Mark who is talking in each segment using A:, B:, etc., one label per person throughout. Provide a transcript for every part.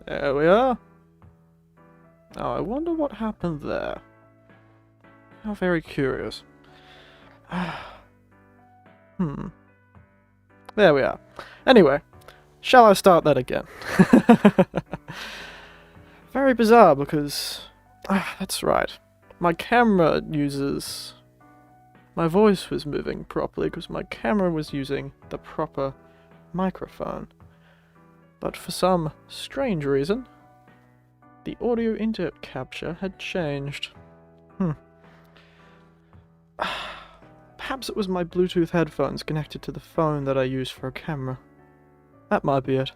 A: There we are. Now, I wonder what happened there. How very curious. There we are. Anyway, shall I start that again? Very bizarre because... that's right. My camera uses... My voice was moving properly because my camera was using the proper microphone. But for some strange reason, the audio input capture had changed. Perhaps it was my Bluetooth headphones connected to the phone that I use for a camera. That might be it.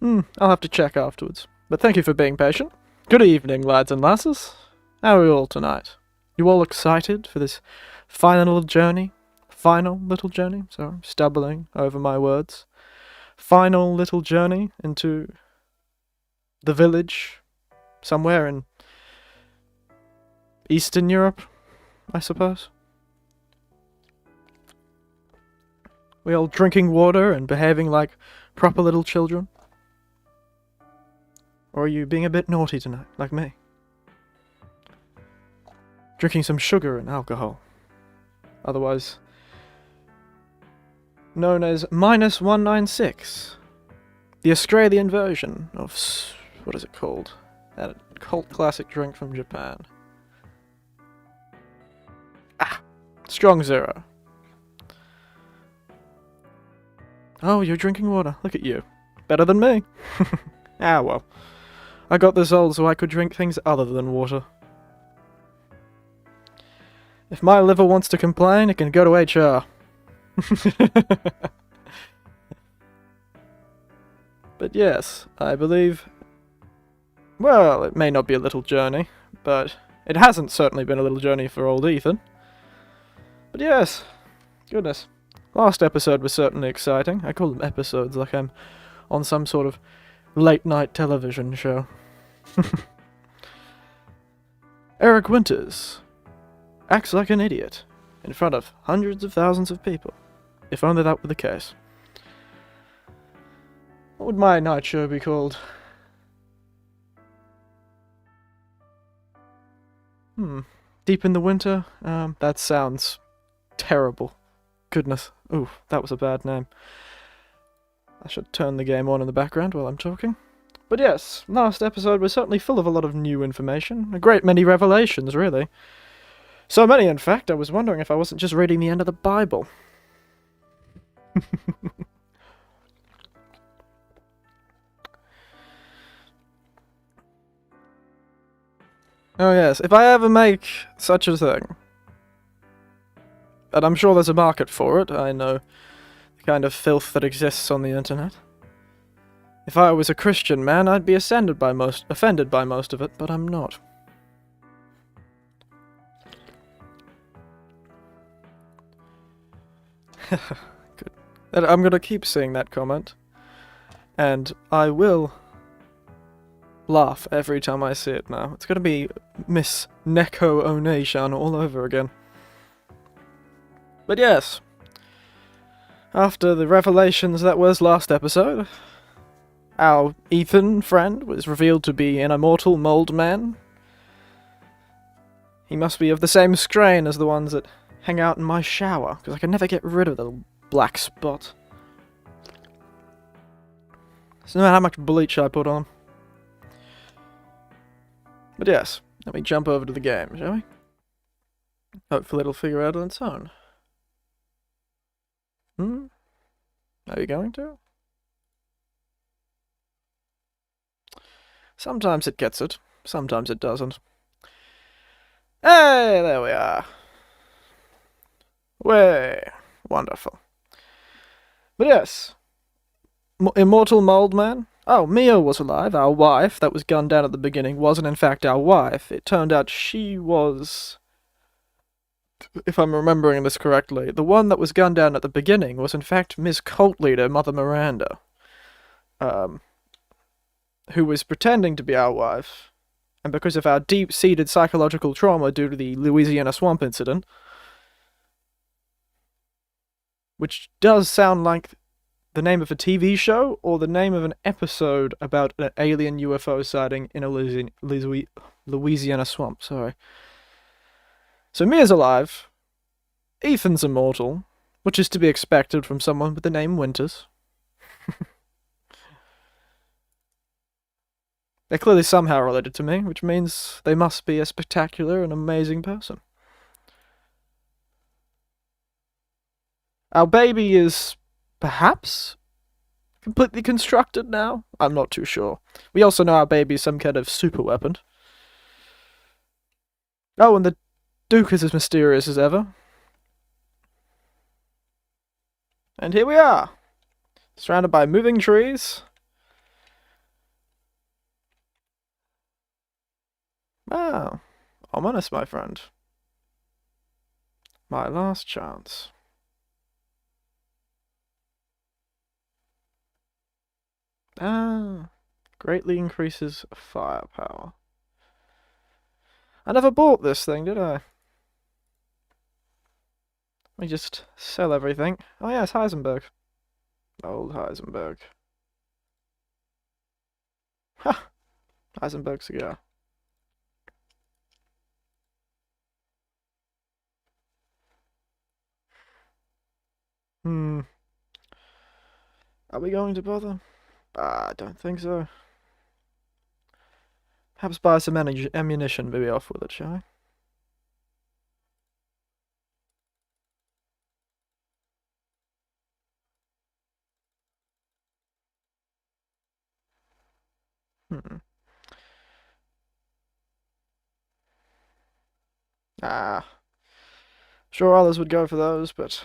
A: I'll have to check afterwards. But thank you for being patient. Good evening, lads and lasses. How are you all tonight? You all excited for this final little journey? Sorry, I'm stumbling over my words. Final little journey into the village somewhere in Eastern Europe, I suppose. We all drinking water and behaving like proper little children? Or are you being a bit naughty tonight, like me? Drinking some sugar and alcohol. Otherwise known as -196. The Australian version of... what is it called? That cult classic drink from Japan. Strong Zero. Oh, you're drinking water. Look at you. Better than me. Well. I got this old so I could drink things other than water. If my liver wants to complain, it can go to HR. But yes, I believe... well, it may not be a little journey, but it hasn't certainly been a little journey for old Ethan. But yes, goodness. Last episode was certainly exciting. I call them episodes like I'm on some sort of late-night television show. Eric Winters acts like an idiot in front of hundreds of thousands of people. If only that were the case. What would my night show be called? Deep in the Winter? That sounds terrible. Goodness. Ooh, that was a bad name. I should turn the game on in the background while I'm talking. But yes, last episode was certainly full of a lot of new information. A great many revelations, really. So many, in fact, I was wondering if I wasn't just reading the end of the Bible. Oh yes, if I ever make such a thing, and I'm sure there's a market for it, I know the kind of filth that exists on the internet. If I was a Christian man, I'd be offended by most of it, but I'm not. Good. I'm gonna keep seeing that comment, and I will laugh every time I see it now. It's gonna be Miss Neko Oneshan all over again. But yes, after the revelations that was last episode, our Ethan friend was revealed to be an immortal mold man. He must be of the same strain as the ones that hang out in my shower, because I can never get rid of the black spot. So no matter how much bleach I put on. But yes, let me jump over to the game, shall we? Hopefully it'll figure out on its own. Are you going to? Sometimes it gets it, sometimes it doesn't. Hey, there we are. Way, wonderful. But yes, Immortal Mold Man. Oh, Mia was alive. Our wife, that was gunned down at the beginning, wasn't in fact our wife. It turned out she was, if I'm remembering this correctly, the one that was gunned down at the beginning was in fact Ms. Cult Leader, Mother Miranda. Who was pretending to be our wife, and because of our deep-seated psychological trauma due to the Louisiana swamp incident, which does sound like the name of a TV show or the name of an episode about an alien UFO sighting in a Louisiana swamp. Sorry. So Mia's alive. Ethan's immortal, which is to be expected from someone with the name Winters. They're clearly somehow related to me, which means they must be a spectacular and amazing person. Our baby is, perhaps, completely constructed now? I'm not too sure. We also know our baby is some kind of super weapon. Oh, and the Duke is as mysterious as ever. And here we are, surrounded by moving trees. Wow, ominous, my friend. My last chance. Ah, greatly increases firepower. I never bought this thing, did I? Let me just sell everything. Oh yeah, it's Heisenberg. Old Heisenberg. Ha! Heisenberg cigar. Are we going to bother? I don't think so. Perhaps buy some ammunition, maybe off with it, shall we? Ah. Sure others would go for those, but...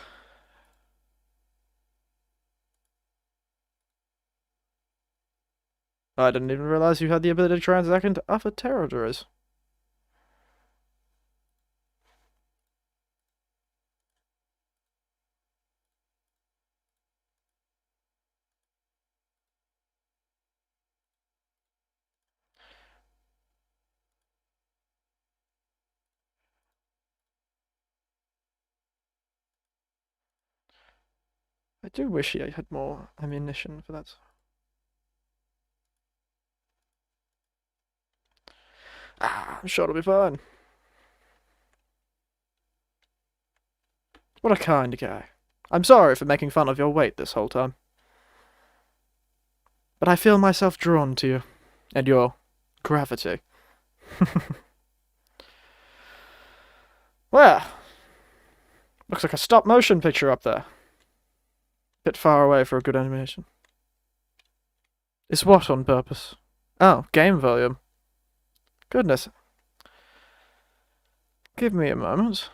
A: I didn't even realize you had the ability to transact into other territories. I do wish he had more ammunition for that. I'm sure it'll be fine. What a kind guy. I'm sorry for making fun of your weight this whole time. But I feel myself drawn to you. And your gravity. Well, looks like a stop-motion picture up there. Bit far away for a good animation. Is what on purpose? Oh, game volume. Goodness. Give me a moment.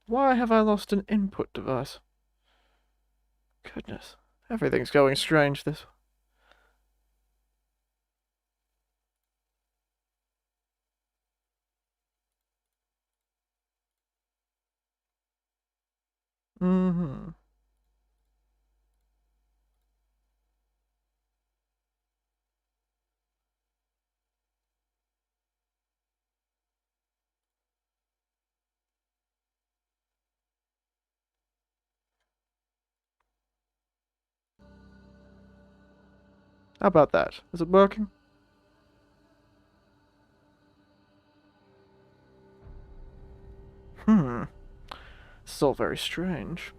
A: Why have I lost an input device? Goodness. Everything's going strange this... How about that? Is it working? This is all very strange.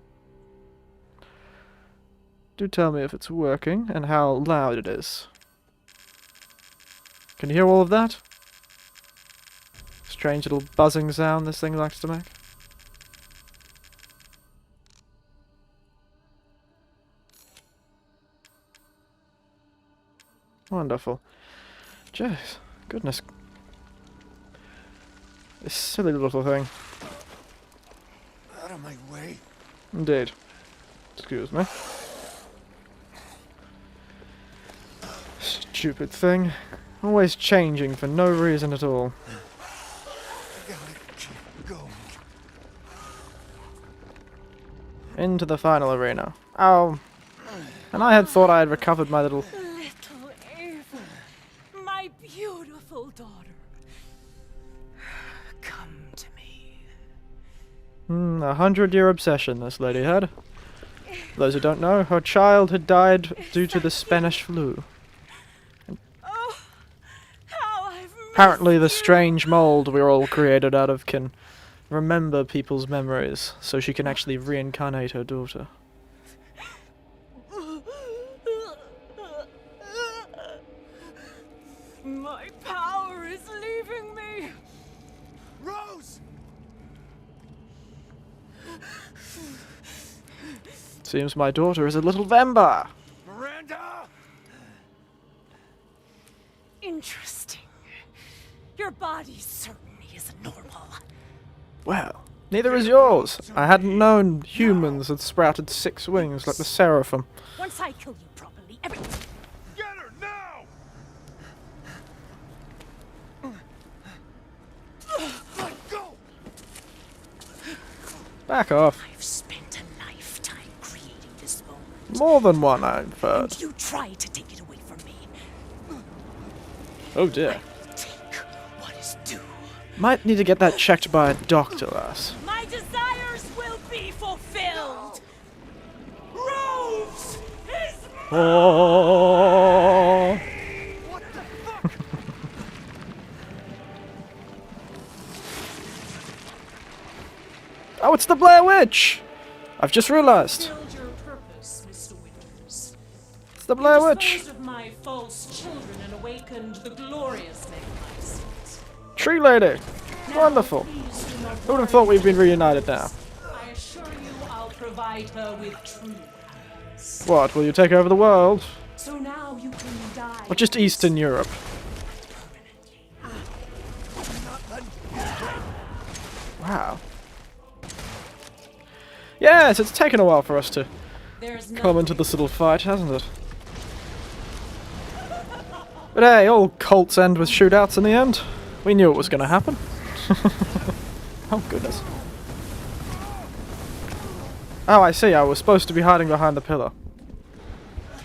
A: Do tell me if it's working, and how loud it is. Can you hear all of that? Strange little buzzing sound this thing likes to make. Wonderful. Jeez, goodness. This silly little thing.
B: Out of my way.
A: Indeed. Excuse me. Stupid thing. Always changing for no reason at all.
B: Gotta keep going.
A: Into the final arena. Oh. And I had thought I had recovered my little...
C: Little Eva, my
A: 100-year obsession this lady had. For those who don't know, her child had died due to the Spanish flu.
C: Oh, how I've
A: Apparently the
C: missed you.
A: strange mold we're all created out of can remember people's memories, so she can actually reincarnate her daughter.
C: My power is leaving me.
B: Rose!
A: Seems my daughter is a little vampire.
B: Miranda!
C: Interesting. Your body certainly isn't normal.
A: Well, neither is yours. I hadn't known humans had sprouted 6 wings like the seraphim.
C: Once I kill you properly, everything.
B: Get her now! Let go!
A: Back off.
C: I've spent a lifetime creating this moment.
A: More than one, I've heard.
C: And you try to take it away from me.
A: Oh dear.
C: Take what is due.
A: Might need to get that checked by a doctor, lass.
C: My desires will be fulfilled. Rose is
A: Oh.
B: What the fuck?
A: Oh, it's the Blair Witch! I've just realised.
D: Fulfilled your purpose, Mr. Winters.
A: It's the Blair Witch.
D: Disposed of my false children and awakened the glorious Magnificent.
A: Tree lady.
D: Now,
A: Wonderful.
D: please do not
A: Who would have
D: worry,
A: thought we'd been reunited now?
D: I assure you I'll provide her with true happiness.
A: What, will you take over the world?
D: So now you can die.
A: Or just Eastern Europe? Wow. Yes, it's taken a while for us to
D: There's
A: come into this little fight, hasn't it? But hey, all cults end with shootouts in the end. We knew it was going to happen. Oh, goodness. Oh, I see. I was supposed to be hiding behind the pillar.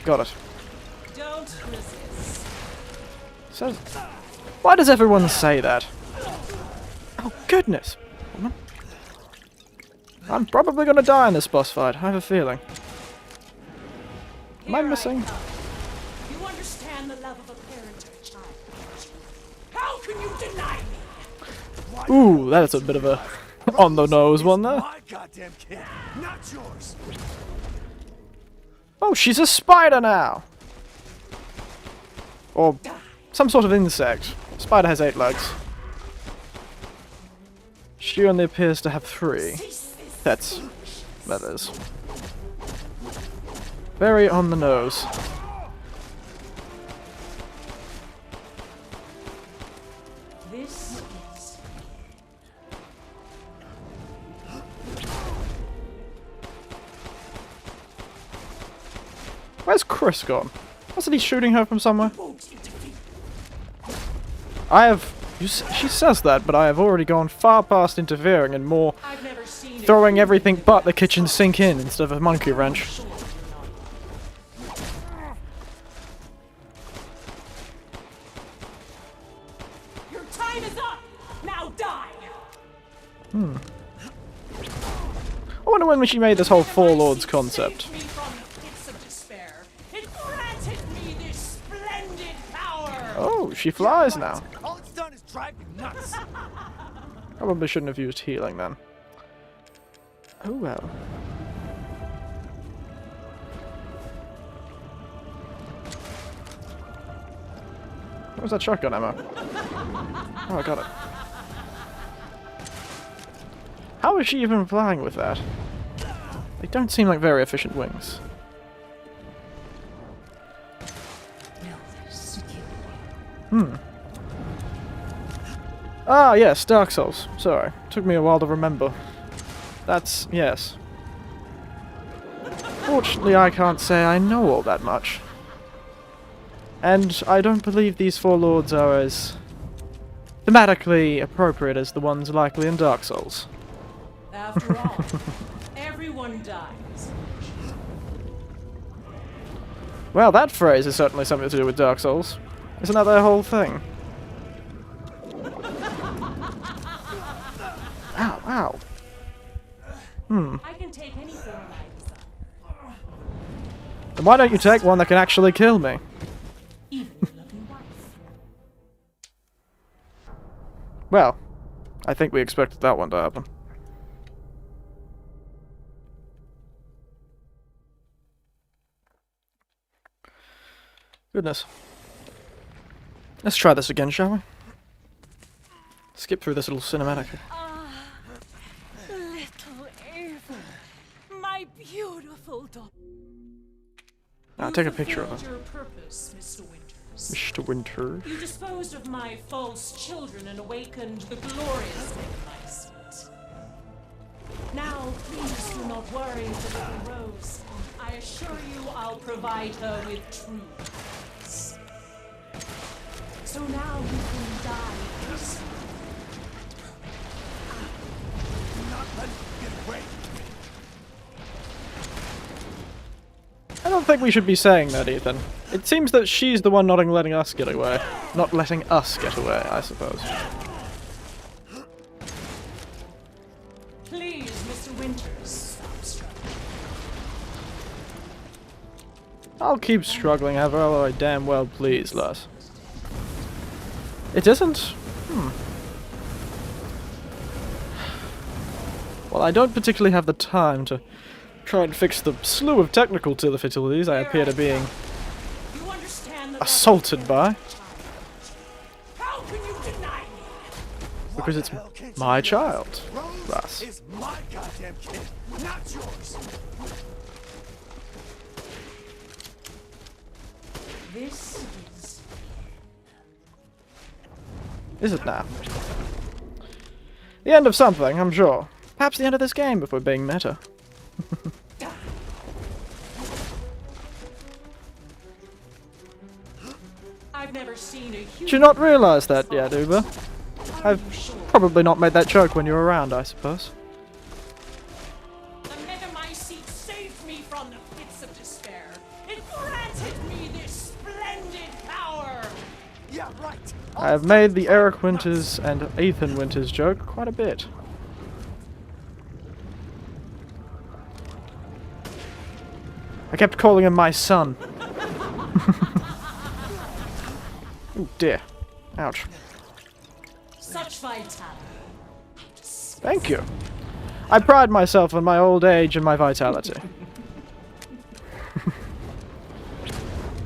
A: Got it.
D: Don't resist.
A: So, why does everyone say that? Oh, goodness. I'm probably going to die in this boss fight. I have a feeling. Am I
D: Here
A: missing?
D: come. You understand the love of a parent or a child. How can you deny me?
A: Ooh, that's a bit of a on the nose one there.
B: My goddamn kid, not yours.
A: Oh, she's a spider now! Or some sort of insect. Spider has 8 legs. She only appears to have 3. That is. Very on the nose.
D: This is
A: Where's Chris gone? Wasn't he shooting her from somewhere?
C: won't interfere.
A: I have... she says that, but I have already gone far past interfering and more
D: I've never seen it.
A: throwing everything but the kitchen sink in instead of a monkey wrench.
C: Your time is up. Now die.
A: I wonder when she made this whole Four Lords concept.
D: Saved me from the pits of despair. It granted me this splendid power.
A: Oh, she flies now.
B: All it's done is drive me nuts.
A: Probably shouldn't have used healing then. Oh well. What was that shotgun ammo? Oh, I got it. How is she even flying with that? They don't seem like very efficient wings. Ah, yes, Dark Souls. Sorry. Took me a while to remember. That's... yes. Fortunately, I can't say I know all that much. And I don't believe these Four Lords are as thematically appropriate as the ones likely in Dark Souls.
D: After all, everyone dies.
A: Well, that phrase is certainly something to do with Dark Souls. Isn't that their whole thing? Ow, ow.
C: I can take any form I desire,
A: Then why don't you take one that can actually kill me?
C: even your loving wife.
A: Well, I think we expected that one to happen. Goodness. Let's try this again, shall we? Skip through this little cinematic.
C: Little Ava, my beautiful daughter.
A: I'll take a picture of her.
C: Your purpose, Mr. Winters.
A: Mr. Winter.
C: You disposed of my false children and awakened the glorious Megamycete. Now, please do not worry for little Rose. I assure you I'll provide her with true peace. So now you can die peacefully.
B: Not let him get away.
A: I don't think we should be saying that, Ethan. It seems that she's the one not letting us get away. Not letting us get away, I suppose.
C: Please, Mr. Winters, stop struggling.
A: I'll keep struggling, however, although I damn well please, lass. It isn't? Well, I don't particularly have the time to try and fix the slew of technical difficulties I appear to being
C: You understand the
A: assaulted by,
C: How can you deny me?
A: because it's
B: Why the hell can't you
A: my
B: realize
A: child.
B: Rose
A: Russ.
B: is my goddamn kid, not yours.
C: This
A: Is it now? The end of something, I'm sure. Perhaps the end of this game, if we're being meta.
C: I've never seen a
A: Did
C: human.
A: you not realise that yet, Uber?
C: Are
A: I've
C: you sure?
A: probably not made that joke when you were around, I suppose.
C: The Megamycete saved me from the pits of despair. It granted me this splendid power.
B: Yeah, right.
A: I have made the Eric Winters and Ethan Winters joke quite a bit. I kept calling him my son. Oh dear. Ouch.
C: Such vitality.
A: Thank you. I pride myself on my old age and my vitality.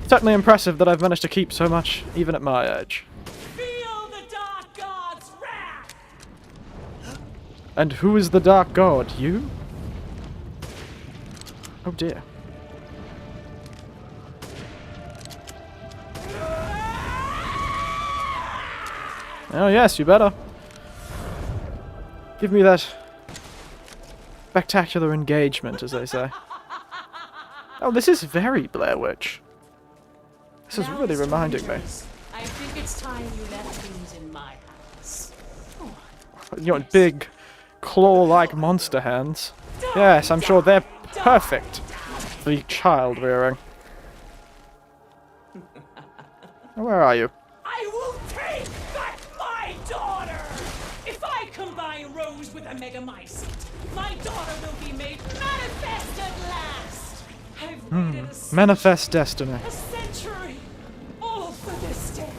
A: Certainly impressive that I've managed to keep so much, even at my age.
C: Feel the Dark God's wrath.
A: And who is the Dark God? You? Oh dear. Oh yes, you better. Give me that spectacular engagement, as they say. Oh, this is very Blair Witch. This is
C: Now,
A: really
C: Mr.
A: reminding me.
C: Winters, I think it's time you left things in my hands.
A: Your big, claw-like monster hands. Yes, I'm sure they're perfect for the child rearing. Where are you?
C: I will take back my daughter! If I combine Rose with a Megamycete, my daughter will be made manifest at last! I've waited
A: Manifest destiny.
C: a century, all for this day.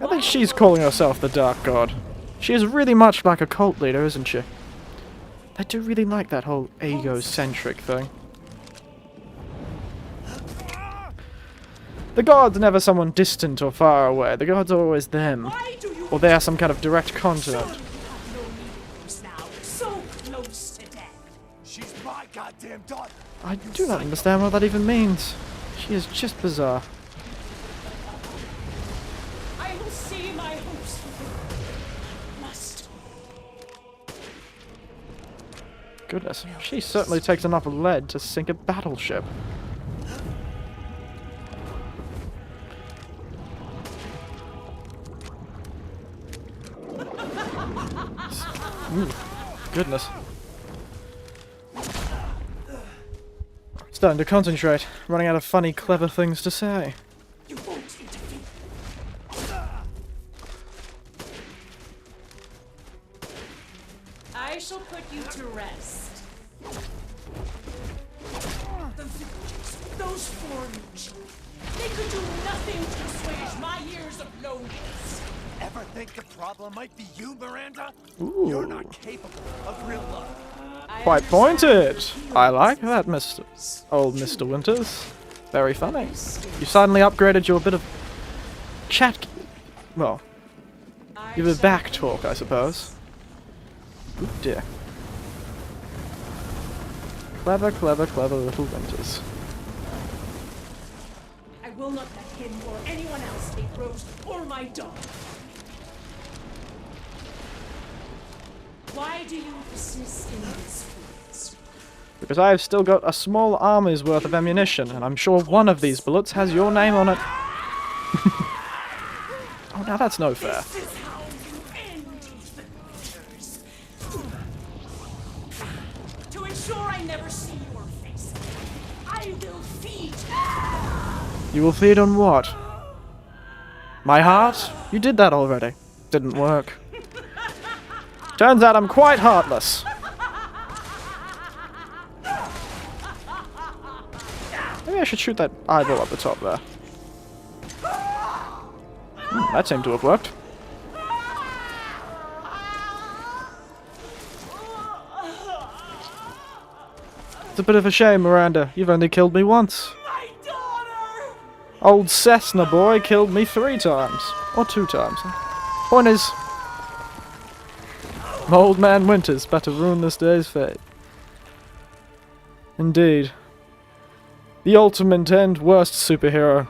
A: I think she's calling herself the Dark God. She is really much like a cult leader, isn't she? I do really like that whole egocentric thing. The gods are never someone distant or far away. The gods are always them.
C: Why do you
A: Or they are some kind of direct contact.
C: have no news now, so close to death?
B: She's my goddamn daughter.
A: I do not understand what that even means. She is just bizarre.
C: I will see my hopes fulfilled. Must.
A: Goodness, she certainly takes enough lead to sink a battleship. Ooh, goodness. Starting to concentrate, running out of funny, clever things to say.
C: You won't interfere. I shall put you to rest.
D: The villagers, those foreigners, they could do nothing to assuage my years of loneliness.
B: Ever think the problem might be you, Miranda?
A: Ooh.
B: You're not capable of real love.
C: I
A: Quite
C: understand
A: pointed.
C: your
A: I like
C: feelings.
A: that, old Mr. Winters. Very funny. You suddenly upgraded your bit of chat. Well,
C: I
A: you have a
C: shall
A: back
C: do
A: talk, I
C: this.
A: suppose. Ooh, dear. Clever, clever, clever little Winters.
D: I will not let him or anyone else take Rose or my dog.
C: Why do you persist in this foolish?
A: Because I have still got a small army's worth of ammunition, and I'm sure one of these bullets has your name on it. Oh, now that's no fair.
D: This is how you end these villagers. To ensure I never see your face, I will feed you.
A: You will feed on what? My heart? You did that already. Didn't work. Turns out I'm quite heartless. Maybe I should shoot that eyeball up the top there. That seemed to have worked. It's a bit of a shame, Miranda. You've only killed me once.
D: My daughter!
A: Old Cessna boy killed me 3 times. Or 2 times. Point is, Old Man Winters better ruin this day's fate. Indeed. The ultimate and worst superhero.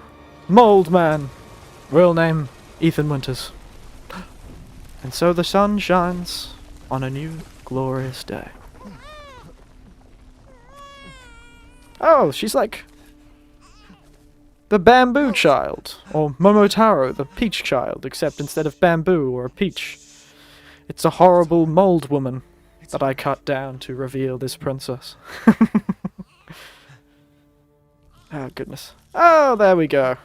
A: Mold Man. Real name, Ethan Winters. And so the sun shines on a new glorious day. Oh, she's like the bamboo child, or Momotaro, the peach child, except instead of bamboo or a peach, it's a horrible mold woman that I cut down to reveal this princess. Oh, goodness. Oh, there we go.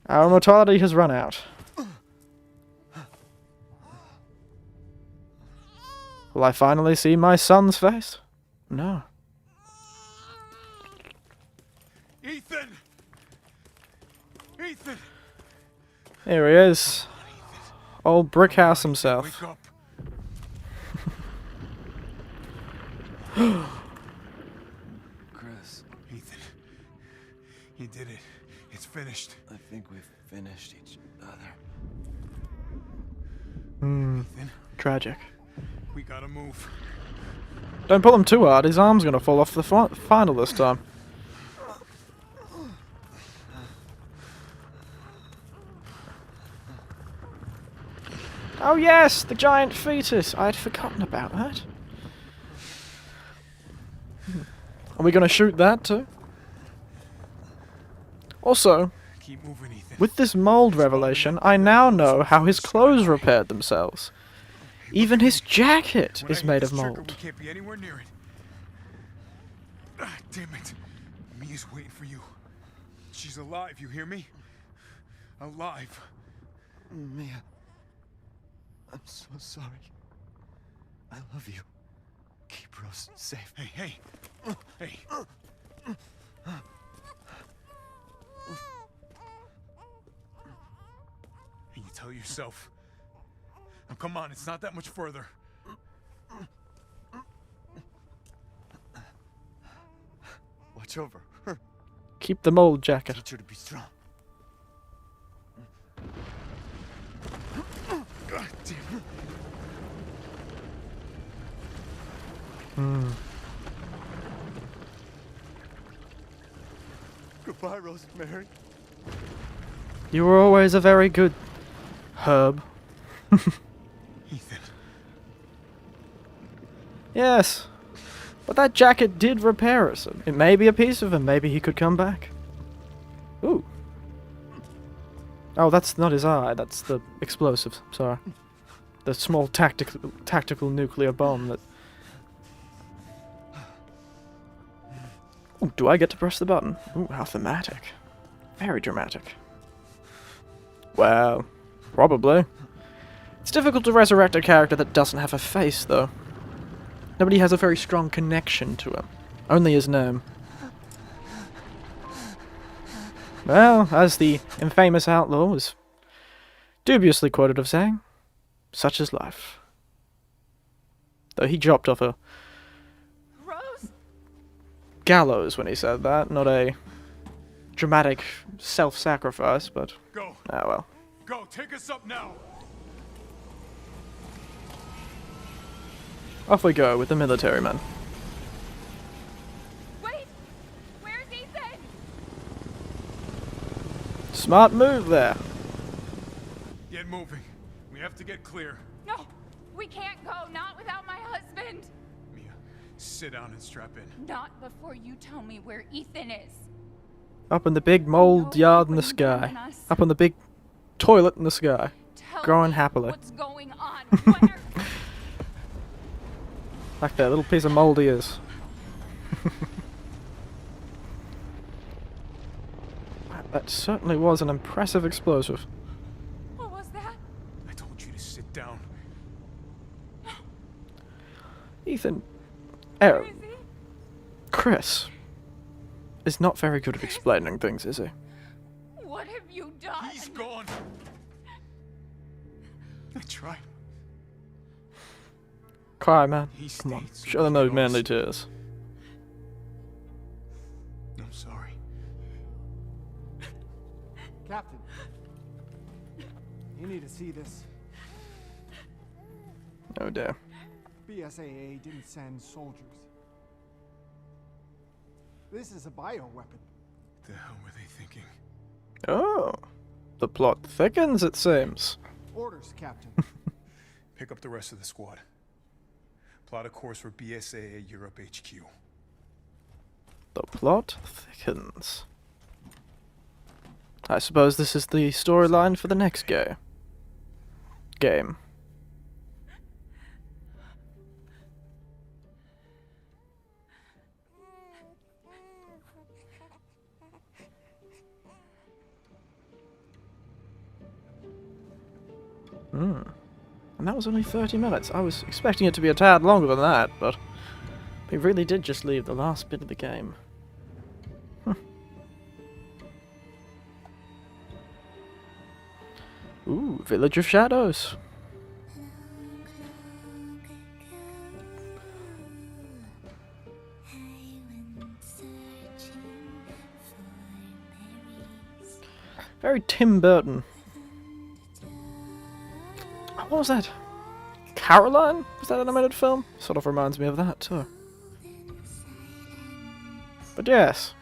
A: Our mortality has run out. Will I finally see my son's face? No.
B: Ethan! Ethan!
A: Here he is. Old Brickhouse himself.
B: Wake up.
E: Chris,
B: Ethan. You did it. It's finished.
E: I think we've finished each other.
B: Ethan,
A: Tragic.
B: we gotta move.
A: Don't pull him too hard, his arm's gonna fall off the final this time. Oh yes, the giant fetus! I had forgotten about that. Are we gonna shoot that too? Also,
B: Keep moving, Ethan.
A: with this mold revelation, I now know how his clothes repaired themselves. Even his jacket
B: When I
A: is
B: hit
A: made
B: this
A: of
B: trigger,
A: mold.
B: We can't be anywhere near it. Ah, damn it. Mia's waiting for you. She's alive, you hear me? Alive.
E: Mia, I'm so sorry. I love you. Keep Rose safe.
B: Hey, hey. Hey. And you tell yourself. Now come on, it's not that much further.
E: Watch over her.
A: Keep the mold jacket.
E: Teach her to be strong.
B: God damn it.
E: Goodbye, Rosemary.
A: You were always a very good herb.
B: Ethan.
A: Yes. But that jacket did repair us. It may be a piece of him. Maybe he could come back. Ooh. Oh, that's not his eye. That's the explosives. Sorry. The small tactical nuclear bomb that... Ooh, do I get to press the button? Ooh, how thematic. Very dramatic. Well, probably. It's difficult to resurrect a character that doesn't have a face, though. Nobody has a very strong connection to him. Only his name. Well, as the infamous outlaw was dubiously quoted of saying, such is life. Though he dropped off a
D: Rose?
A: gallows when he said that, not a dramatic self-sacrifice, but
B: Go.
A: ah well.
B: Go. Take us up now.
A: Off we go with the military men.
D: Wait! Where's Ethan?
A: Smart move there.
B: Get moving. We have to get clear.
D: No! We can't go, not without my husband!
B: Mia, sit down and strap in.
D: Not before you tell me where Ethan is.
A: Up in the big mold yard in the sky. Up on the big toilet in the sky.
D: Tell
A: Growing
D: me
A: happily.
D: what's going on. Where?
A: Like that little piece of mold he is. That certainly was an impressive explosive.
D: What was that?
B: I told you to sit down.
A: Ethan.
D: Where is he?
A: Chris is not very good at explaining things, is he?
D: What have you done?
B: He's gone. I tried.
A: Cry, man.
B: He
A: Come on.
B: stayed so
A: Show them
B: he
A: those
B: knows.
A: manly tears.
B: I'm sorry.
E: Captain, you need to see this.
A: Oh dear.
E: BSAA didn't send soldiers. This is a bioweapon.
B: The hell were they thinking?
A: Oh. The plot thickens, it seems.
E: Orders, Captain.
B: Pick up the rest of the squad. Plot a course for BSAA Europe HQ.
A: The plot thickens. I suppose this is the storyline for the next game. And that was only 30 minutes. I was expecting it to be a tad longer than that, but we really did just leave the last bit of the game. Ooh, Village of Shadows. Very Tim Burton. What was that? Caroline? Was that an animated film? Sort of reminds me of that too. But yes.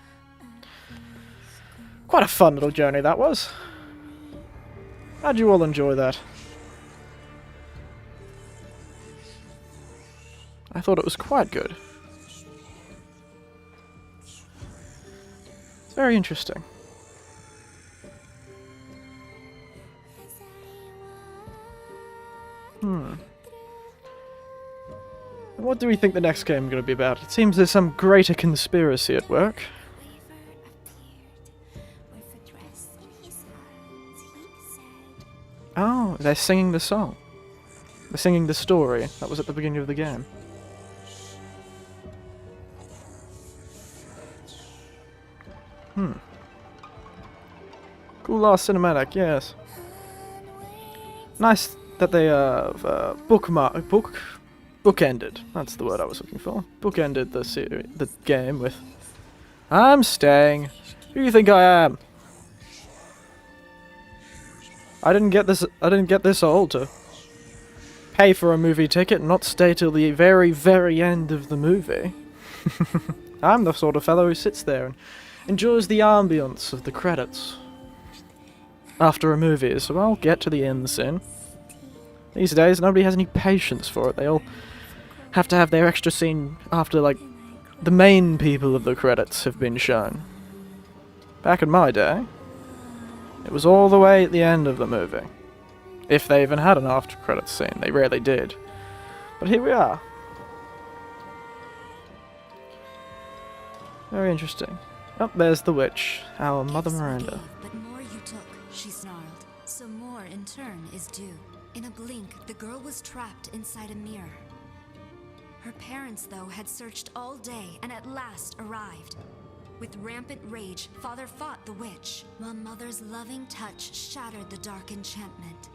A: Quite a fun little journey that was. How'd you all enjoy that? I thought it was quite good. It's very interesting. What do we think the next game is going to be about? It seems there's some greater conspiracy at work. Oh, they're singing the song. They're singing the story that was at the beginning of the game. Cool last cinematic, yes. Nice that they bookended. That's the word I was looking for. Bookended the game with, "I'm staying. Who do you think I am? I didn't get this old to pay for a movie ticket and not stay till the very, very end of the movie. I'm the sort of fellow who sits there and enjoys the ambience of the credits after a movie, so I'll get to the end soon. These days, nobody has any patience for it. They all have to have their extra scene after, like, the main people of the credits have been shown. Back in my day, it was all the way at the end of the movie. If they even had an after-credits scene. They rarely did. But here we are. Very interesting. Oh, there's the witch, our Mother Miranda.
F: But more you took, she snarled. So more in turn is due. In a blink, the girl was trapped inside a mirror. Her parents, though, had searched all day and at last arrived. With rampant rage, Father fought the witch, while Mother's loving touch shattered the dark enchantment.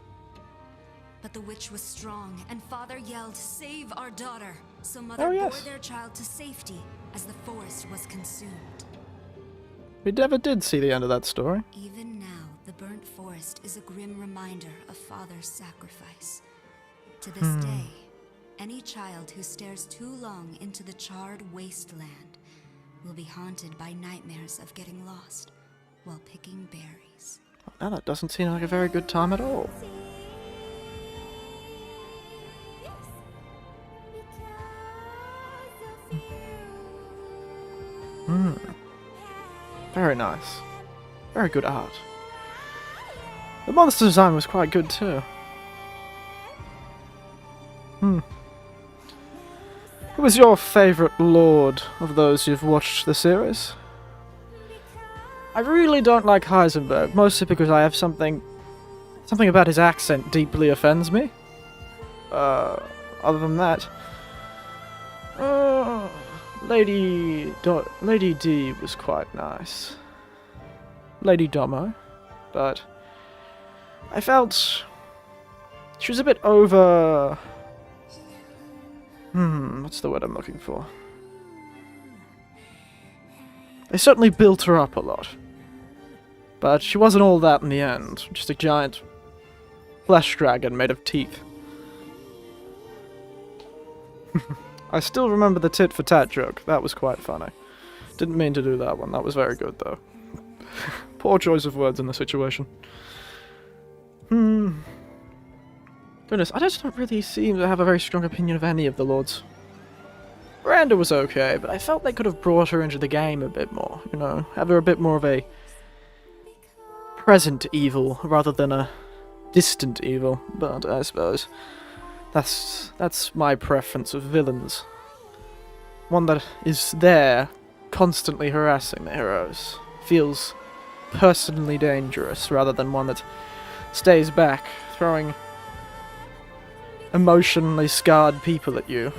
F: But the witch was strong, and Father yelled, "Save our daughter!" So Mother bore their child to safety as the forest was consumed.
A: We never did see the end of that story.
F: Even now, the burnt forest is a grim reminder of Father's sacrifice. To this day, any child who stares too long into the charred wasteland will be haunted by nightmares of getting lost while picking berries.
A: Now that doesn't seem like a very good time at all. Very nice. Very good art. The monster design was quite good too. Who was your favourite lord of those who've watched the series? I really don't like Heisenberg, mostly because I have something about his accent deeply offends me. Other than that, Lady D was quite nice. Lady Domo, but I felt she was a bit over. What's the word I'm looking for? They certainly built her up a lot, but she wasn't all that in the end. Just a giant flesh dragon made of teeth. I still remember the tit for tat joke. That was quite funny. Didn't mean to do that one. That was very good, though. Poor choice of words in the situation. Goodness, I just don't really seem to have a very strong opinion of any of the lords. Miranda was okay, but I felt they could have brought her into the game a bit more, you know, have her a bit more of a present evil rather than a distant evil, but I suppose that's my preference of villains. One that is there, constantly harassing the heroes, feels personally dangerous, rather than one that stays back, throwing emotionally scarred people at you.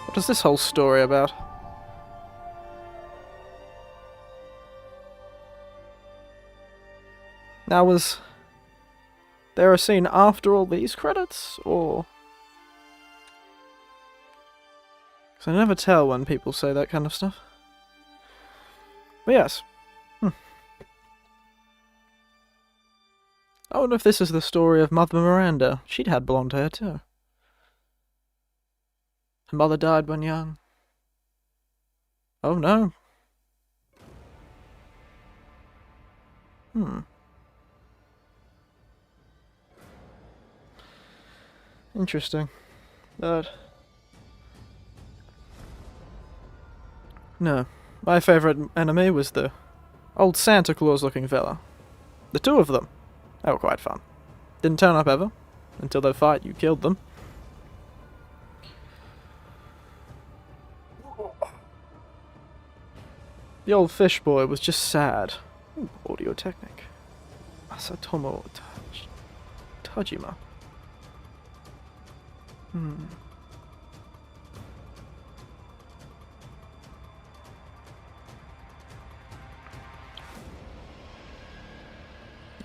A: What is this whole story about? Now, was there a scene after all these credits, or? Because I never tell when people say that kind of stuff. But yes. I wonder if this is the story of Mother Miranda. She'd had blonde hair too. Her mother died when young. Oh no. Interesting. But no. My favourite enemy was the old Santa Claus looking fella. The two of them. They were quite fun. Didn't turn up ever. Until they fight, you killed them. The old fish boy was just sad. Ooh, Audio Technic. Masatomo Tajima.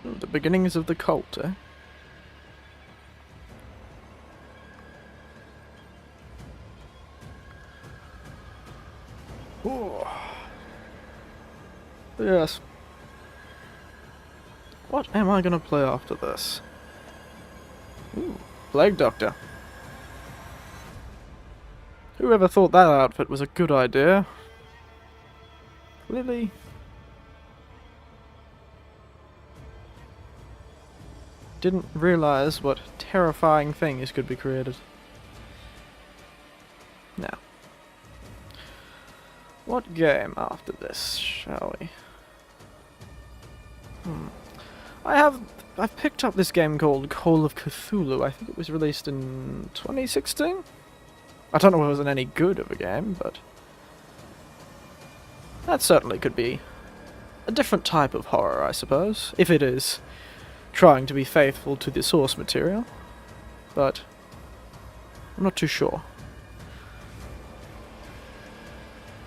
A: Ooh, the beginnings of the cult, eh? Ooh. Yes. What am I gonna play after this? Ooh, Plague Doctor. Whoever thought that outfit was a good idea? Clearly. Didn't realize what terrifying things could be created. Now. What game after this, shall we? I've picked up this game called Call of Cthulhu. I think it was released in 2016? I don't know if it wasn't any good of a game, but that certainly could be a different type of horror, I suppose, if it is trying to be faithful to the source material, but I'm not too sure.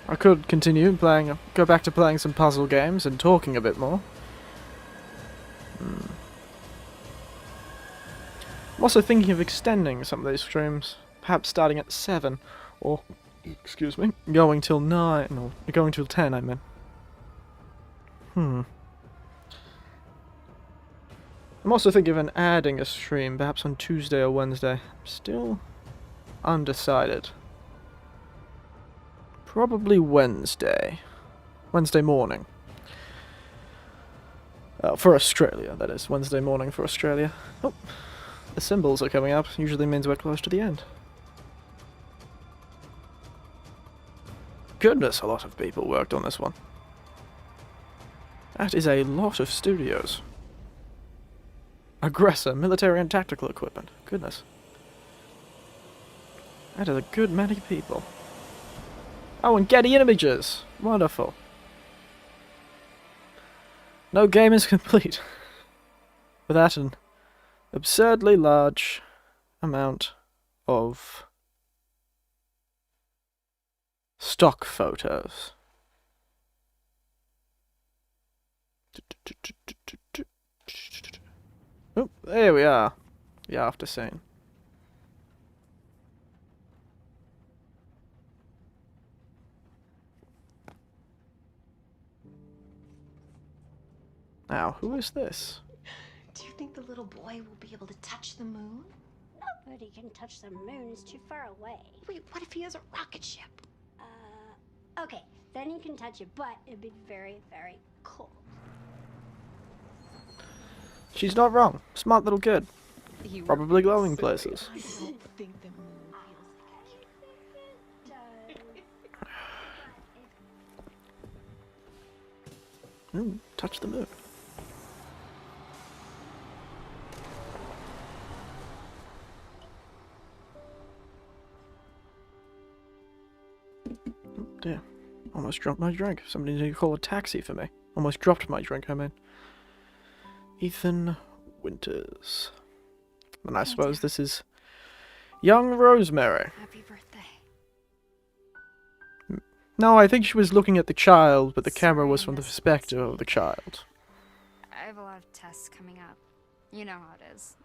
A: I could continue playing, go back to playing some puzzle games and talking a bit more. I'm also thinking of extending some of these streams, perhaps starting at 7, or, excuse me, going till 9, or going till 10, I mean. I'm also thinking of adding a stream, perhaps on Tuesday or Wednesday. I'm still undecided. Probably Wednesday. Wednesday morning. For Australia, that is. Wednesday morning for Australia. Oh, the symbols are coming up. Usually means we're close to the end. Goodness, a lot of people worked on this one. That is a lot of studios. Aggressor, military and tactical equipment. Goodness. That is a good many people. Oh, and Getty Images! Wonderful. No game is complete without an absurdly large amount of stock photos. Oh, there we are. The after scene. Now, who is this?
G: Do you think the little boy will be able to touch the moon?
H: Nobody can touch the moon, it's too far away.
G: Wait, what if he has a rocket ship?
H: Okay, then you can touch it, but it'd be very, very cold.
A: She's not wrong. Smart little kid.
G: You were
A: Probably glowing
G: silly.
A: places.
G: I don't think the moon feels like
A: Touch the moon. Oh dear. Almost dropped my drink. Somebody need to call a taxi for me. Almost dropped my drink, I mean. Ethan Winters. And I suppose this is young Rosemary.
F: Happy birthday.
A: No, I think she was looking at the child, but the camera was from the perspective of the child.
F: I have a lot of tests coming up. You know how it is.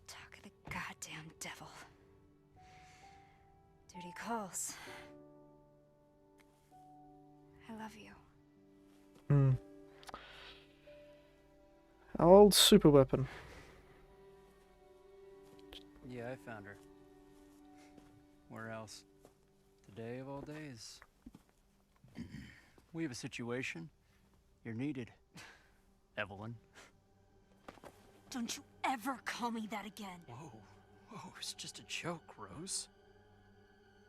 F: Talk of the goddamn devil. Duty calls. I love you.
A: Our old super weapon.
I: Yeah, I found her. Where else? Today of all days. We have a situation. You're needed, Evelyn.
H: Don't you ever call me that again.
I: Whoa, it's just a joke, Rose.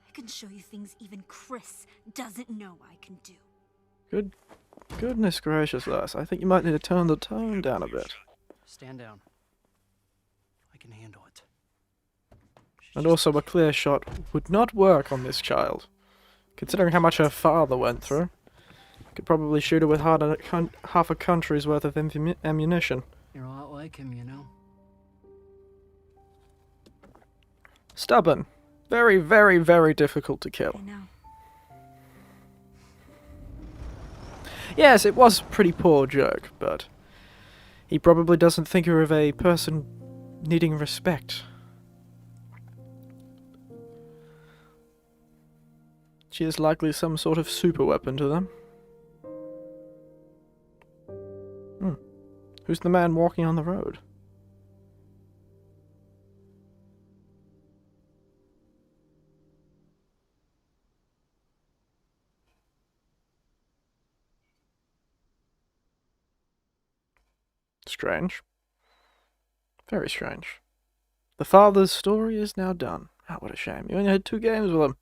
H: I can show you things even Chris doesn't know I can do.
A: Goodness gracious, Les. I think you might need to turn the tone down a bit.
I: Stand down. I can handle it.
A: And also, a clear shot would not work on this child. Considering how much her father went through. Could probably shoot her with half a country's worth of ammunition.
I: You're a lot like him, you know.
A: Stubborn. Very, very, very difficult to kill.
F: I know.
A: Yes, it was a pretty poor joke, but he probably doesn't think her of a person needing respect. She is likely some sort of super weapon to them. Who's the man walking on the road? Strange. Very strange. The father's story is now done. Ah, what a shame. You only had 2 games with him.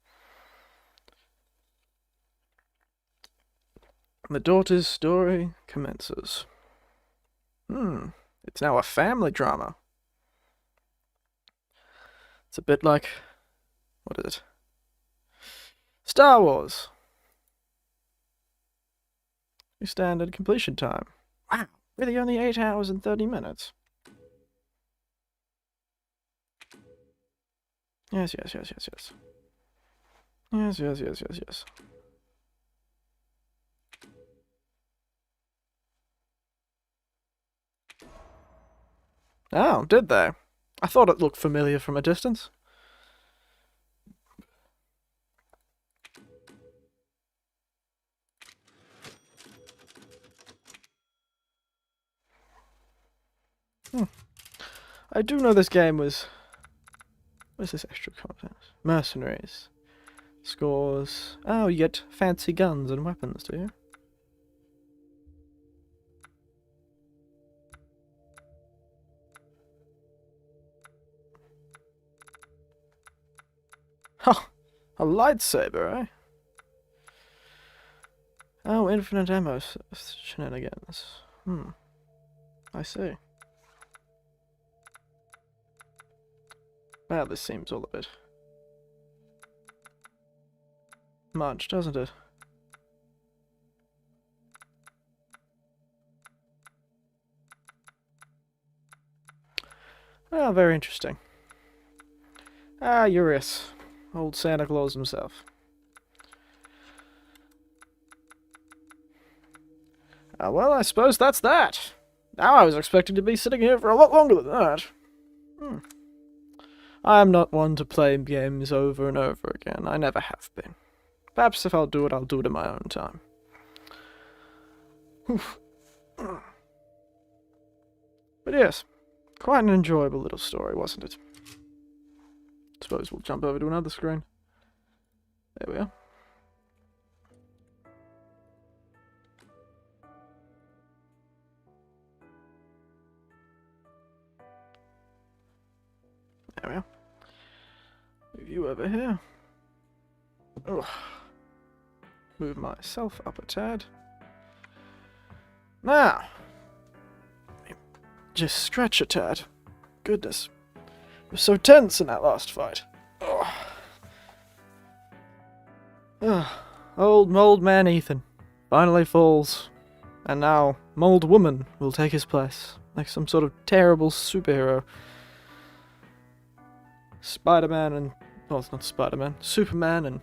A: And the daughter's story commences. It's now a family drama. It's a bit like... what is it? Star Wars. Standard completion time. Wow, really only 8 hours and 30 minutes. Yes. Yes. Oh, did they? I thought it looked familiar from a distance. I do know this game was... what's this extra content? Mercenaries. Scores. Oh, you get fancy guns and weapons, do you? Ha! A lightsaber, eh? Oh, infinite ammo shenanigans. I see. Well, this seems all a bit much, doesn't it? Well, very interesting. Ah, Urias. Old Santa Claus himself. Well, I suppose that's that. Now I was expecting to be sitting here for a lot longer than that. I am not one to play games over and over again. I never have been. Perhaps if I'll do it in my own time. But yes, quite an enjoyable little story, wasn't it? Suppose we'll jump over to another screen. There we are. There we are. Move you over here. Oh. Move myself up a tad. Now. Just stretch a tad. Goodness. I was so tense in that last fight. Old mold man Ethan finally falls. And now mold woman will take his place. Like some sort of terrible superhero. Spider-Man and... well, it's not Spider-Man. Superman and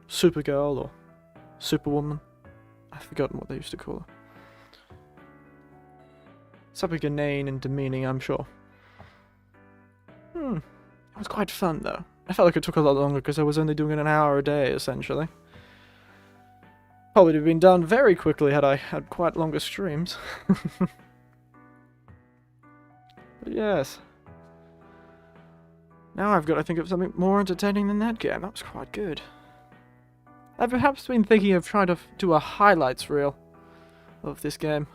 A: Supergirl or Superwoman. I've forgotten what they used to call her. Something inane and demeaning, I'm sure. It was quite fun, though. I felt like it took a lot longer because I was only doing it an hour a day, essentially. Probably would have been done very quickly had I had quite longer streams. But yes. Now I've got to think of something more entertaining than that game. That was quite good. I've perhaps been thinking of trying to do a highlights reel of this game.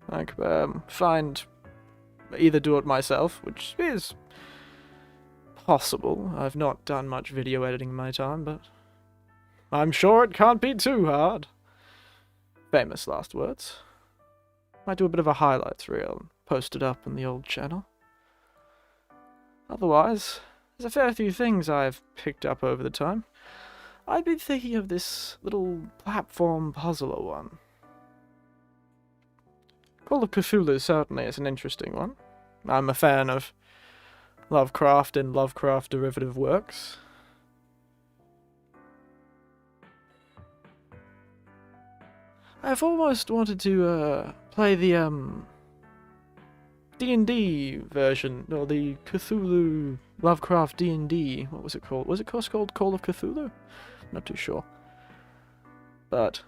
A: Like, either do it myself, which is possible. I've not done much video editing in my time, but I'm sure it can't be too hard. Famous last words. Might do a bit of a highlights reel and post it up on the old channel. Otherwise, there's a fair few things I've picked up over the time. I've been thinking of this little platform puzzler one. Call of Cthulhu certainly is an interesting one. I'm a fan of Lovecraft and Lovecraft derivative works. I've almost wanted to play the D&D version, or the Cthulhu Lovecraft D&D. What was it called? Was it called Call of Cthulhu? Not too sure. But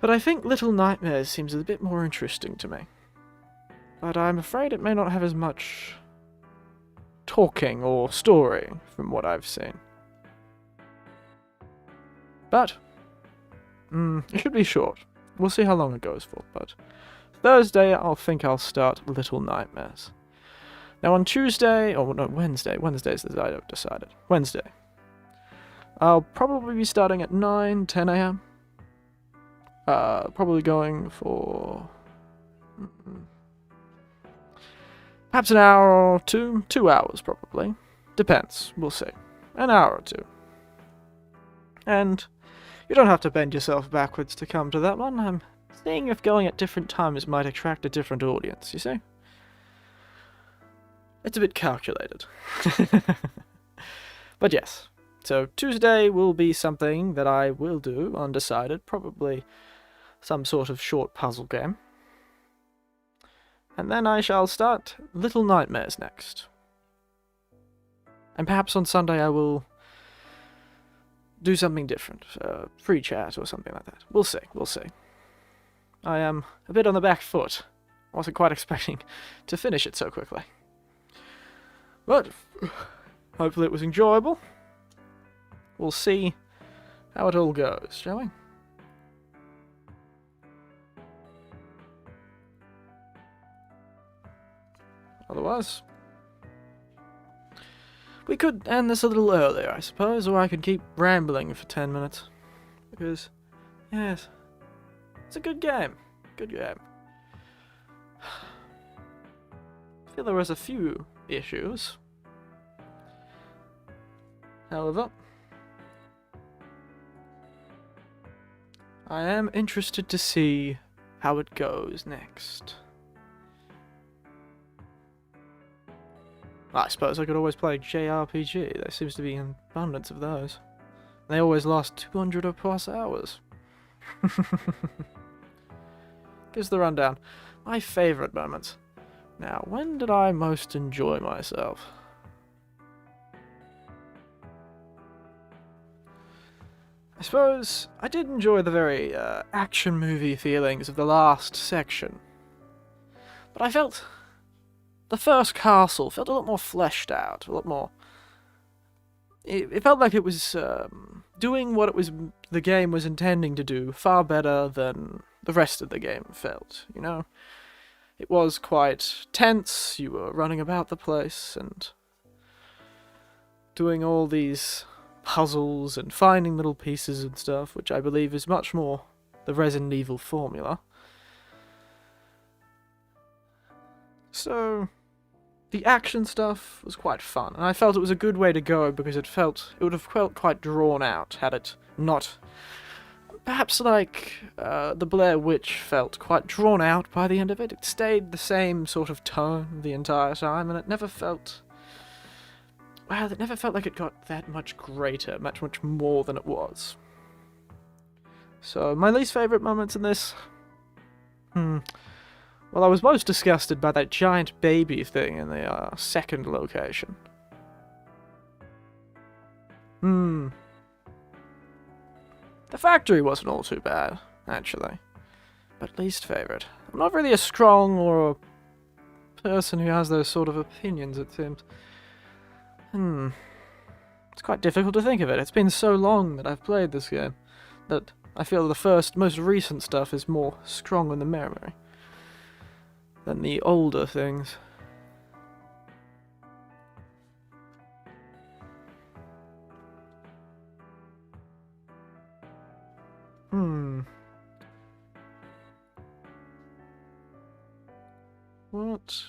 A: I think Little Nightmares seems a bit more interesting to me. But I'm afraid it may not have as much talking or story from what I've seen. But it should be short. We'll see how long it goes for, but Thursday I'll start Little Nightmares. Now on Tuesday, or no, Wednesday's the day I've decided. Wednesday. I'll probably be starting at 9, 10 a.m. Probably going for perhaps an hour or two. 2 hours, probably. Depends. We'll see. An hour or two. And you don't have to bend yourself backwards to come to that one. I'm seeing if going at different times might attract a different audience, you see? It's a bit calculated. But yes. So Tuesday will be something that I will do, undecided. Probably some sort of short puzzle game. And then I shall start Little Nightmares next. And perhaps on Sunday I will do something different. Free chat or something like that. We'll see, we'll see. I am a bit on the back foot. I wasn't quite expecting to finish it so quickly. But hopefully it was enjoyable. We'll see how it all goes, shall we? Otherwise, we could end this a little earlier, I suppose, or I could keep rambling for 10 minutes. Because, yes, it's a good game. Good game. I feel there was a few issues. However, I am interested to see how it goes next. I suppose I could always play JRPG. There seems to be an abundance of those. They always last 200 or plus hours. Gives the rundown. My favourite moments. Now, when did I most enjoy myself? I suppose I did enjoy the very action movie feelings of the last section. But I felt the first castle felt a lot more fleshed out, a lot more. It felt like it was doing what the game was intending to do far better than the rest of the game felt, you know? It was quite tense, you were running about the place and doing all these puzzles and finding little pieces and stuff, which I believe is much more the Resident Evil formula. So the action stuff was quite fun, and I felt it was a good way to go because it would have felt quite drawn out had it not. Perhaps like the Blair Witch felt quite drawn out by the end of it. It stayed the same sort of tone the entire time, and it never felt. Well, it never felt like it got that much greater, much more than it was. So, my least favourite moments in this. Well, I was most disgusted by that giant baby thing in the second location. The factory wasn't all too bad, actually. But least favourite. I'm not really a strong or a person who has those sort of opinions, it seems. It's quite difficult to think of it. It's been so long that I've played this game that I feel the most recent stuff is more strong in the memory than the older things. What?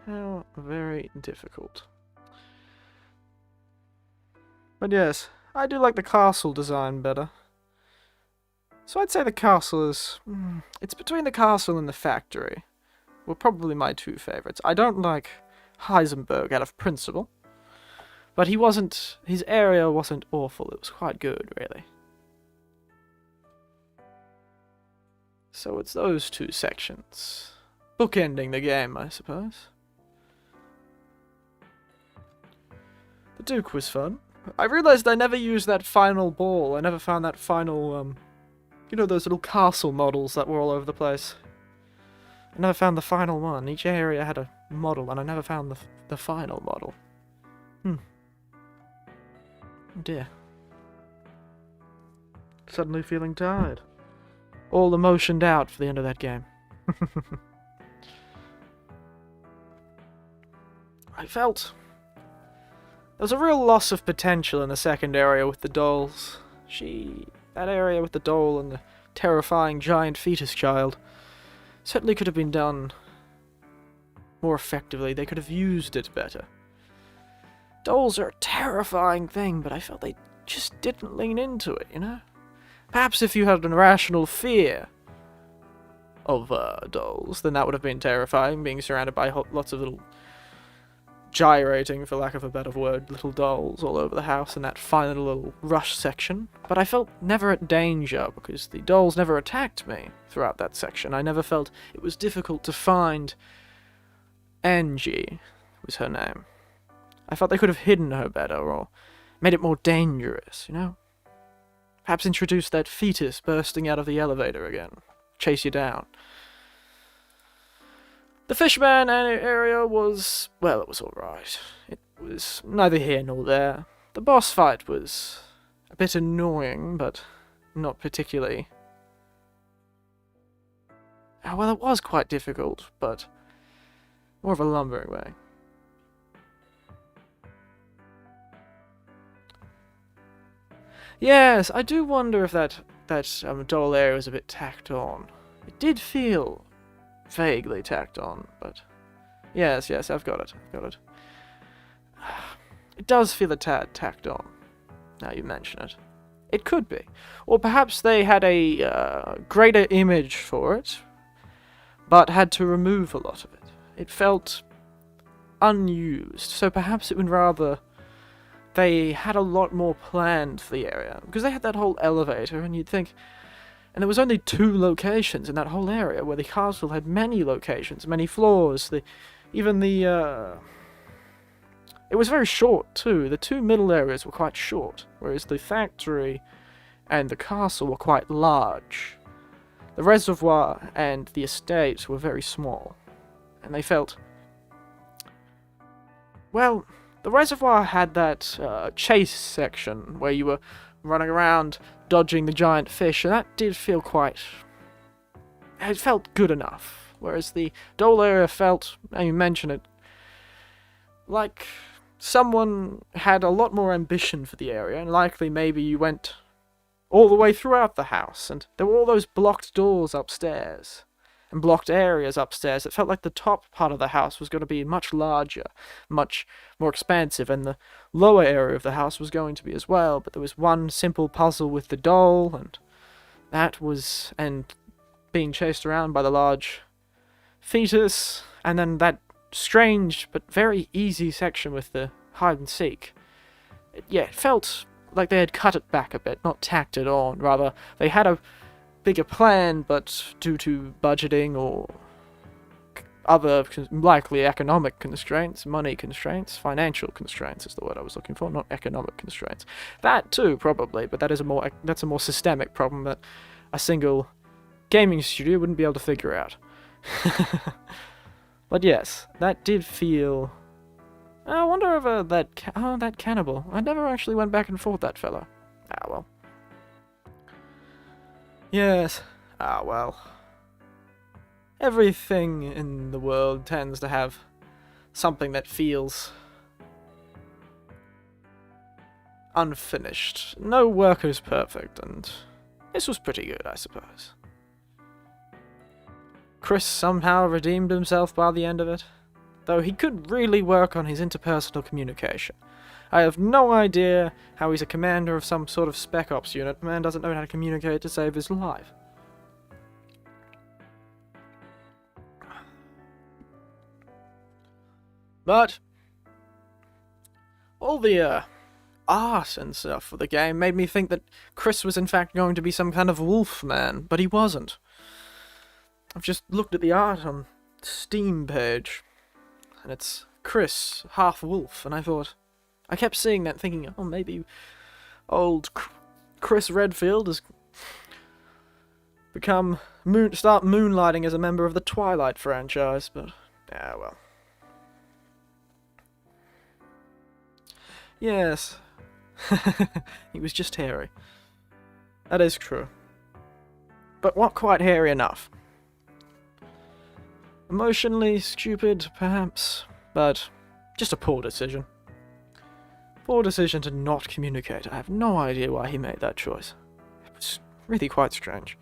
A: How very difficult. But yes, I do like the castle design better. So I'd say the castle is. It's between the castle and the factory. Were probably my two favourites. I don't like Heisenberg out of principle. But his area wasn't awful. It was quite good, really. So it's those two sections. Bookending the game, I suppose. The Duke was fun. I realised I never used that final ball. I never found that final, you know those little castle models that were all over the place. I never found the final one. Each area had a model, and I never found the final model. Oh dear. Suddenly feeling tired. All emotioned out for the end of that game. I felt there was a real loss of potential in the second area with the dolls. That area with the doll and the terrifying giant fetus child. Certainly could have been done more effectively. They could have used it better. Dolls are a terrifying thing, but I felt they just didn't lean into it, you know? Perhaps if you had an irrational fear of dolls, then that would have been terrifying, being surrounded by lots of little gyrating, for lack of a better word, little dolls all over the house in that final little rush section. But I felt never at danger, because the dolls never attacked me throughout that section. I never felt it was difficult to find Angie, was her name. I felt they could have hidden her better, or made it more dangerous, you know? Perhaps introduce that fetus bursting out of the elevator again. Chase you down. The Fishman area was, well, it was alright. It was neither here nor there. The boss fight was a bit annoying, but not particularly. Well, it was quite difficult, but more of a lumbering way. Yes, I do wonder if that doll area was a bit tacked on. It did feel vaguely tacked on, but yes, I've got it. It does feel a tad tacked on, now you mention it. It could be. Or perhaps they had a greater image for it, but had to remove a lot of it. It felt unused, so perhaps it would rather... They had a lot more planned for the area, because they had that whole elevator, and you'd think... And there was only 2 locations in that whole area, where the castle had many locations, many floors. It was very short, too. The 2 middle areas were quite short, whereas the factory and the castle were quite large. The reservoir and the estate were very small, and they felt... Well, the reservoir had that chase section, where you were running around dodging the giant fish, and that did feel quite... It felt good enough. Whereas the doll area felt, now you mention it, like someone had a lot more ambition for the area, and likely maybe you went all the way throughout the house, and there were all those blocked doors upstairs, and blocked areas upstairs. It felt like the top part of the house was going to be much larger, much more expansive, and the lower area of the house was going to be as well, but there was one simple puzzle with the doll, and that was... and being chased around by the large fetus, and then that strange but very easy section with the hide-and-seek. It felt like they had cut it back a bit, not tacked it on. Rather, they had a bigger plan, but due to budgeting or other likely economic constraints, money constraints, financial constraints is the word I was looking for, not economic constraints. That too, probably, but that's a more systemic problem that a single gaming studio wouldn't be able to figure out. But yes, that did feel... I wonder if that cannibal. I never actually went back and fought that fellow. Ah, well. Yes. Ah, well. Everything in the world tends to have something that feels unfinished. No work is perfect, and this was pretty good, I suppose. Chris somehow redeemed himself by the end of it, though he could really work on his interpersonal communication. I have no idea how he's a commander of some sort of spec ops unit. Man doesn't know how to communicate to save his life. But all the art and stuff for the game made me think that Chris was in fact going to be some kind of wolfman, but he wasn't. I've just looked at the art on Steam page, and it's Chris, half wolf, and I kept seeing that thinking, oh, maybe old Chris Redfield has start moonlighting as a member of the Twilight franchise, but, yeah, well. Yes, he was just hairy. That is true. But not quite hairy enough. Emotionally stupid, perhaps, but just a poor decision. Poor decision to not communicate. I have no idea why he made that choice. It was really quite strange.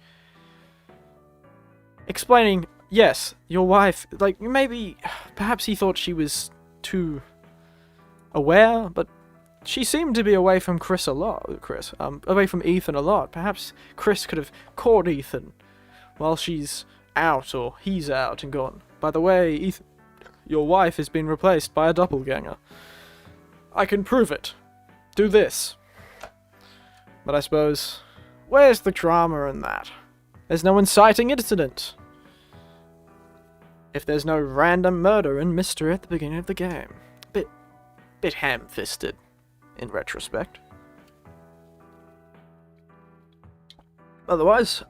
A: explaining, yes, your wife, like, maybe, perhaps he thought she was too aware, but she seemed to be away from away from Ethan a lot. Perhaps Chris could have caught Ethan while she's out, or he's out and gone. By the way, Ethan, your wife has been replaced by a doppelganger. I can prove it. Do this. But I suppose, where's the drama in that? There's no inciting incident. If there's no random murder and mystery at the beginning of the game. Bit ham-fisted, in retrospect. Otherwise,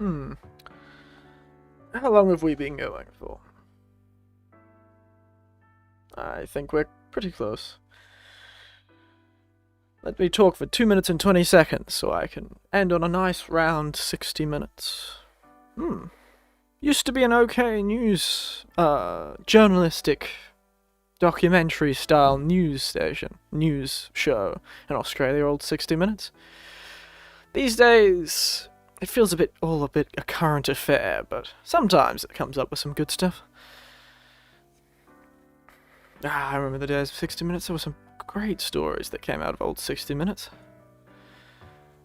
A: how long have we been going for? I think we're pretty close. Let me talk for 2 minutes and 20 seconds so I can end on a nice round 60 minutes. Used to be an okay news, journalistic, documentary-style news show in Australia, old 60 Minutes. These days, it feels all a bit a current affair, but sometimes it comes up with some good stuff. I remember the days of 60 Minutes. There were some great stories that came out of old 60 Minutes.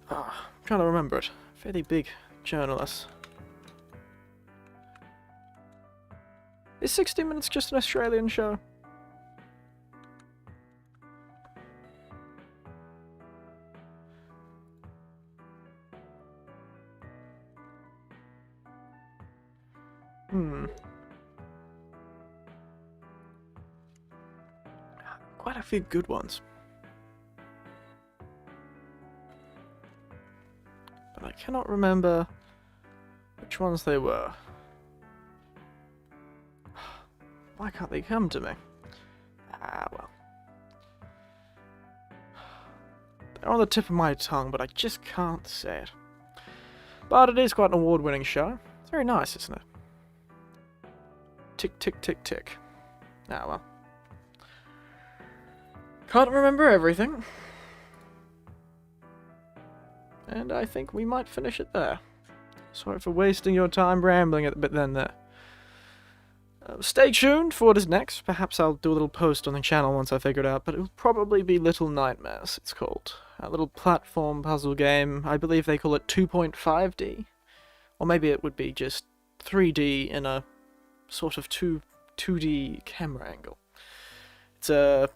A: I'm trying to remember it. Fairly big journalists. Is 60 Minutes just an Australian show? Quite a few good ones. But I cannot remember which ones they were. Why can't they come to me? Well. They're on the tip of my tongue, but I just can't say it. But it is quite an award-winning show. It's very nice, isn't it? Tick, tick, tick, tick. Well. Can't remember everything. And I think we might finish it there. Sorry for wasting your time rambling a bit then there. Stay tuned for what is next. Perhaps I'll do a little post on the channel once I figure it out, but it'll probably be Little Nightmares, it's called. A little platform puzzle game. I believe they call it 2.5D. Or maybe it would be just 3D in a sort of 2D camera angle. It's a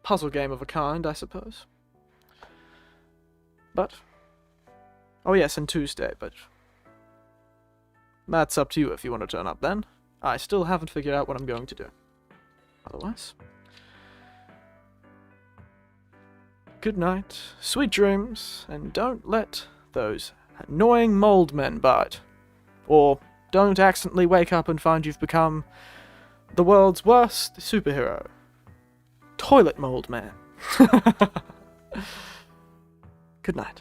A: puzzle game of a kind, I suppose. But, oh yes, and Tuesday, but that's up to you if you want to turn up then. I still haven't figured out what I'm going to do. Otherwise, good night, sweet dreams, and don't let those annoying mold men bite. Or don't accidentally wake up and find you've become the world's worst superhero. Toilet mold man. Good night.